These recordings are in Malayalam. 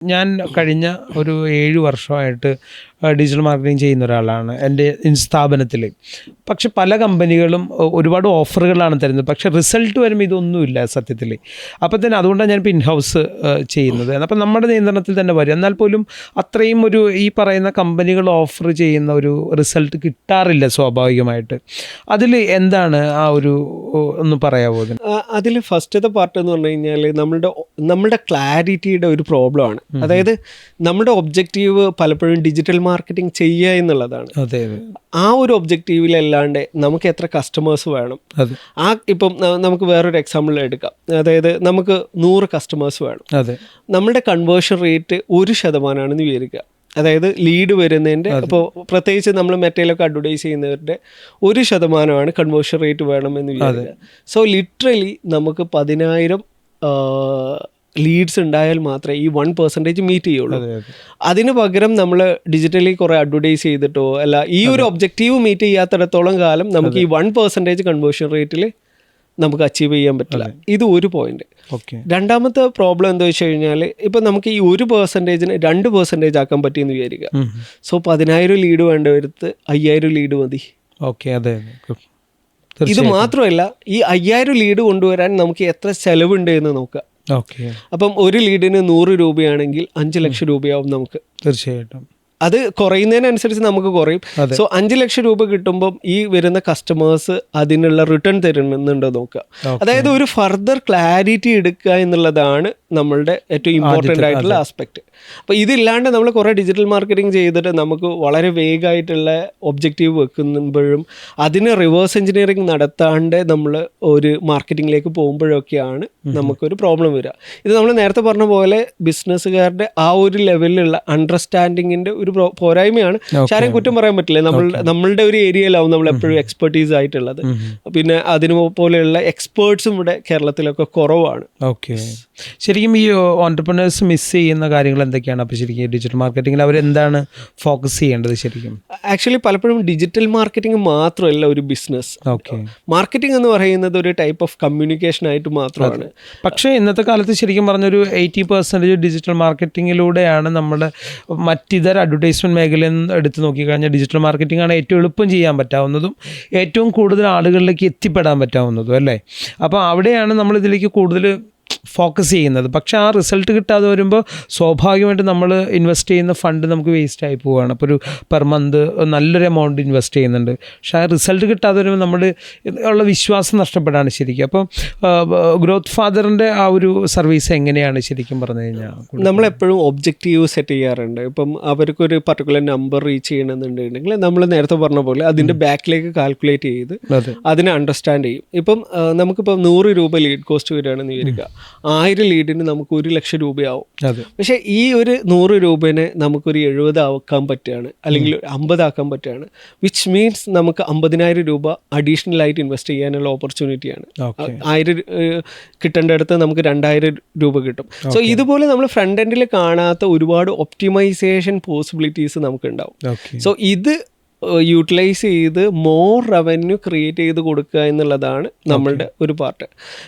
ഞാൻ കഴിഞ്ഞ ഒരു 7 വർഷമായിട്ട് ഡിജിറ്റൽ മാർക്കറ്റിംഗ് ചെയ്യുന്ന ഒരാളാണ് എൻ്റെ സ്ഥാപനത്തിൽ. പക്ഷെ പല കമ്പനികളും ഒരുപാട് ഓഫറുകളാണ് തരുന്നത്, പക്ഷെ റിസൾട്ട് വരുമ്പോൾ ഇതൊന്നുമില്ല സത്യത്തിൽ. അപ്പോൾ തന്നെ അതുകൊണ്ടാണ് ഞാനിപ്പോൾ ഇൻഹൗസ് ചെയ്യുന്നത്. അപ്പം നമ്മുടെ നിയന്ത്രണത്തിൽ തന്നെ വരും. എന്നാൽ പോലും അത്രയും ഒരു ഈ പറയുന്ന കമ്പനികൾ ഓഫർ ചെയ്യുന്ന ഒരു റിസൾട്ട് കിട്ടാറില്ല സ്വാഭാവികമായിട്ട്. അതിൽ എന്താണ് ആ ഒരു ഒന്ന് പറയാമോ? അതിൽ ഫസ്റ്റത്തെ പാർട്ട് എന്ന് പറഞ്ഞു കഴിഞ്ഞാൽ നമ്മളുടെ ക്ലാരിറ്റിയുടെ ഒരു പ്രോബ്ലമാണ്. അതായത് നമ്മുടെ ഒബ്ജക്റ്റീവ് പലപ്പോഴും ഡിജിറ്റൽ മാർക്കറ്റിംഗ് ചെയ്യുക എന്നുള്ളതാണ്. ആ ഒരു ഒബ്ജക്റ്റീവിലല്ലാണ്ട് നമുക്ക് എത്ര കസ്റ്റമേഴ്സ് വേണം, ഇപ്പം നമുക്ക് വേറൊരു എക്സാമ്പിൾ എടുക്കാം. അതായത് നമുക്ക് 100 കസ്റ്റമേഴ്സ് വേണം. നമ്മളുടെ കൺവേർഷൻ റേറ്റ് 1% വിചാരിക്കുക. അതായത് ലീഡ് വരുന്നതിൻ്റെ ഇപ്പോൾ പ്രത്യേകിച്ച് നമ്മൾ മെറ്റയിലൊക്കെ അഡ്വർടൈസ് ചെയ്യുന്നവരുടെ 1% കൺവേർഷൻ റേറ്റ് വേണമെന്ന് വിചാരിക്കുക. സോ ലിറ്ററലി നമുക്ക് 10,000 ലീഡ്സ് ഉണ്ടായാൽ മാത്രമേ ഈ 1% മീറ്റ് ചെയ്യുള്ളൂ. അതിന് പകരം നമ്മൾ ഡിജിറ്റലി കുറേ അഡ്വർടൈസ് ചെയ്തിട്ടോ അല്ല, ഈ ഒരു ഒബ്ജക്റ്റീവ് മീറ്റ് ചെയ്യാത്തിടത്തോളം കാലം നമുക്ക് ഈ 1% കൺവേർഷൻ റേറ്റിൽ നമുക്ക് അച്ചീവ് ചെയ്യാൻ പറ്റില്ല. ഇത് ഒരു പോയിന്റ്. രണ്ടാമത്തെ പ്രോബ്ലം എന്താ വെച്ച് കഴിഞ്ഞാൽ ഇപ്പം നമുക്ക് ഈ 1%-നെ 2% ആക്കാൻ പറ്റിയെന്ന് വിചാരിക്കുക. സോ 10,000 ലീഡ് വേണ്ടവരുത്ത് 5,000 ലീഡ് മതി. ഇത് മാത്രമല്ല, ഈ 5,000 ലീഡ് കൊണ്ടുവരാൻ നമുക്ക് എത്ര ചെലവുണ്ട് എന്ന് നോക്കുക. അപ്പം ഒരു ലീഡിന് 100 രൂപയാണെങ്കിൽ 5 ലക്ഷം രൂപയാവും നമുക്ക്. തീർച്ചയായിട്ടും അത് കുറയുന്നതിനനുസരിച്ച് നമുക്ക് കുറയും. സോ 5 ലക്ഷം രൂപ കിട്ടുമ്പം ഈ വരുന്ന കസ്റ്റമേഴ്സ് അതിനുള്ള റിട്ടേൺ തരുന്നുണ്ടോ നോക്കുക. അതായത് ഒരു ഫർദർ ക്ലാരിറ്റി എടുക്കുക എന്നുള്ളതാണ് നമ്മളുടെ ഏറ്റവും ഇമ്പോർട്ടൻ്റ് ആയിട്ടുള്ള ആസ്പെക്റ്റ്. അപ്പോൾ ഇതില്ലാണ്ട് നമ്മൾ കുറേ ഡിജിറ്റൽ മാർക്കറ്റിംഗ് ചെയ്തിട്ട് നമുക്ക് വളരെ വേഗമായിട്ടുള്ള ഒബ്ജക്റ്റീവ് വെക്കുമ്പോഴും അതിന് റിവേഴ്സ് എഞ്ചിനീയറിംഗ് നടത്താണ്ട് നമ്മൾ ഒരു മാർക്കറ്റിങ്ങിലേക്ക് പോകുമ്പോഴൊക്കെയാണ് നമുക്കൊരു പ്രോബ്ലം വരിക. ഇത് നമ്മൾ നേരത്തെ പറഞ്ഞ പോലെ ബിസിനസ്സുകാരുടെ ആ ഒരു ലെവലിലുള്ള അണ്ടർസ്റ്റാൻഡിങ്ങിൻ്റെ ഒരു പോരായ്മയാണ്. ആരെയും കുറ്റം പറയാൻ പറ്റില്ല. നമ്മളുടെ ഒരു ഏരിയയിലാവും നമ്മൾ എപ്പോഴും എക്സ്പെർട്ടീസ് ആയിട്ടുള്ളത്. പിന്നെ അതിന് പോലെയുള്ള എക്സ്പേർട്സും ഇവിടെ കേരളത്തിലൊക്കെ കുറവാണ്. ശരിക്കും ഈ ഓൺടർപ്രനേഴ്സ് മിസ് ചെയ്യുന്ന കാര്യങ്ങൾ എന്തൊക്കെയാണ്? അപ്പോൾ ശരിക്കും ഡിജിറ്റൽ മാർക്കറ്റിംഗിൽ അവരെന്താണ് ഫോക്കസ് ചെയ്യേണ്ടത്? ശരിക്കും ആക്ച്വലി പലപ്പോഴും ഡിജിറ്റൽ മാർക്കറ്റിംഗ് മാത്രമല്ല ഒരു ബിസിനസ്. മാർക്കറ്റിംഗ് എന്ന് പറയുന്നത് ഒരു ടൈപ്പ് ഓഫ് കമ്മ്യൂണിക്കേഷൻ ആയിട്ട് മാത്രമാണ്. പക്ഷേ ഇന്നത്തെ കാലത്ത് ശരിക്കും പറഞ്ഞൊരു 80% ഡിജിറ്റൽ മാർക്കറ്റിങ്ങിലൂടെയാണ് നമ്മുടെ മറ്റിതര അഡ്വർടൈസ്മെൻറ്റ് മേഖലയിൽ നിന്ന് എടുത്ത് നോക്കിക്കഴിഞ്ഞാൽ ഡിജിറ്റൽ മാർക്കറ്റിംഗ് ആണ് ഏറ്റവും എളുപ്പം ചെയ്യാൻ പറ്റാവുന്നതും ഏറ്റവും കൂടുതൽ ആളുകളിലേക്ക് എത്തിപ്പെടാൻ പറ്റാവുന്നതും അല്ലേ? അപ്പോൾ അവിടെയാണ് നമ്മളിതിലേക്ക് കൂടുതൽ ഫോക്കസ് ചെയ്യുന്നത്. പക്ഷെ ആ റിസൾട്ട് കിട്ടാതെ വരുമ്പോൾ സ്വാഭാവികമായിട്ട് നമ്മൾ ഇൻവെസ്റ്റ് ചെയ്യുന്ന ഫണ്ട് നമുക്ക് വേസ്റ്റ് ആയി പോവുകയാണ്. അപ്പോൾ ഒരു പെർ മന്ത് നല്ലൊരു എമൗണ്ട് ഇൻവെസ്റ്റ് ചെയ്യുന്നുണ്ട്, പക്ഷെ ആ റിസൾട്ട് കിട്ടാതെ വരുമ്പോൾ നമ്മൾ ഉള്ള വിശ്വാസം നഷ്ടപ്പെടാണ് ശരിക്കും. അപ്പം ഗ്രോത്ത് ഫാദറിൻ്റെ ആ ഒരു സർവീസ് എങ്ങനെയാണ് ശരിക്കും പറഞ്ഞു കഴിഞ്ഞാൽ? നമ്മളെപ്പോഴും ഒബ്ജക്റ്റീവ് സെറ്റ് ചെയ്യാറുണ്ട്. ഇപ്പം അവർക്കൊരു പർട്ടിക്കുലർ നമ്പർ റീച്ച് ചെയ്യണമെന്നുണ്ടെങ്കിൽ നമ്മൾ നേരത്തെ പറഞ്ഞ പോലെ അതിൻ്റെ ബാക്കിലേക്ക് കാൽക്കുലേറ്റ് ചെയ്ത് അതിനെ അണ്ടർസ്റ്റാൻഡ് ചെയ്യും. ഇപ്പം നമുക്കിപ്പോൾ 100 രൂപ ലീഡ് കോസ്റ്റ് വരികയാണെന്ന് വിചാരിക്കുക. 1000 ലീഡിന് നമുക്ക് 1 ലക്ഷം രൂപയാവും. പക്ഷേ ഈ ഒരു 100 രൂപേനെ നമുക്കൊരു 70 ആക്കാൻ പറ്റുകയാണ്, അല്ലെങ്കിൽ 50 ആക്കാൻ പറ്റുകയാണ്. വിച്ച് മീൻസ് നമുക്ക് 50,000 രൂപ അഡീഷണൽ ആയിട്ട് ഇൻവെസ്റ്റ് ചെയ്യാനുള്ള ഓപ്പർച്യൂണിറ്റിയാണ്. 1000 കിട്ടേണ്ട അടുത്ത് നമുക്ക് 2,000 രൂപ കിട്ടും. സോ ഇതുപോലെ നമ്മൾ ഫ്രണ്ട് എൻഡിൽ കാണാത്ത ഒരുപാട് ഒപ്റ്റിമൈസേഷൻ പോസിബിലിറ്റീസ് നമുക്കുണ്ടാവും. സോ ഇത് യൂട്ടിലൈസ് ചെയ്ത് മോർ റവന്യൂ ക്രിയേറ്റ് ചെയ്ത് കൊടുക്കുക എന്നുള്ളതാണ് നമ്മളുടെ ഒരു പാർട്ട്.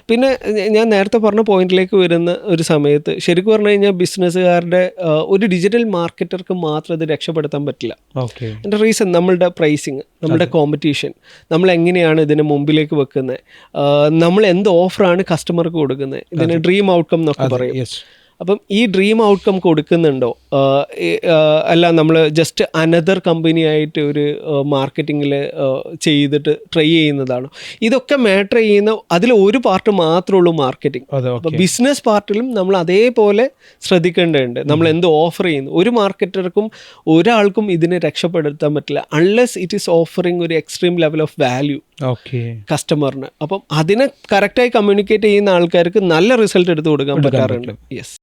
പിന്നെ ഞാൻ നേരത്തെ പറഞ്ഞ പോയിന്റിലേക്ക് വരുന്ന ഒരു സമയത്ത് ശരിക്കും പറഞ്ഞു കഴിഞ്ഞാൽ ബിസിനസ്സുകാരുടെ ഒരു ഡിജിറ്റൽ മാർക്കറ്റർക്ക് മാത്രം ഇത് രക്ഷപ്പെടുത്താൻ പറ്റില്ല. എൻ്റെ റീസൺ നമ്മളുടെ പ്രൈസിങ്, നമ്മുടെ കോമ്പറ്റീഷൻ, നമ്മൾ എങ്ങനെയാണ് ഇതിനെ മുമ്പിലേക്ക് വെക്കുന്നത്, നമ്മൾ എന്ത് ഓഫറാണ് കസ്റ്റമർക്ക് കൊടുക്കുന്നത്, ഇതിന് ഡ്രീം ഔട്ട്കം എന്നൊക്കെ പറയും. അപ്പം ഈ ഡ്രീം ഔട്ട്കം കൊടുക്കുന്നുണ്ടോ, അല്ല നമ്മൾ ജസ്റ്റ് അനദർ കമ്പനിയായിട്ട് ഒരു മാർക്കറ്റിങ്ങിൽ ചെയ്തിട്ട് ട്രൈ ചെയ്യുന്നതാണോ? ഇതൊക്കെ മാറ്റർ ചെയ്യുന്ന അതിൽ ഒരു പാർട്ട് മാത്രമേ ഉള്ളൂ മാർക്കറ്റിംഗ്. അപ്പോൾ ബിസിനസ് പാർട്ടിലും നമ്മൾ അതേപോലെ ശ്രദ്ധിക്കേണ്ടതുണ്ട്. നമ്മൾ എന്ത് ഓഫർ ചെയ്യുന്നു. ഒരു മാർക്കറ്റർക്കും ഒരാൾക്കും ഇതിനെ രക്ഷപ്പെടുത്താൻ പറ്റില്ല അൺലെസ് ഇറ്റ് ഈസ് ഓഫറിങ് ഒരു എക്സ്ട്രീം ലെവൽ ഓഫ് വാല്യൂ കസ്റ്റമറിന്. അപ്പം അതിനെ കറക്റ്റായി കമ്മ്യൂണിക്കേറ്റ് ചെയ്യുന്ന ആൾക്കാർക്ക് നല്ല റിസൾട്ട് എടുത്ത് കൊടുക്കാൻ പറ്റാറുണ്ട്. യെസ്.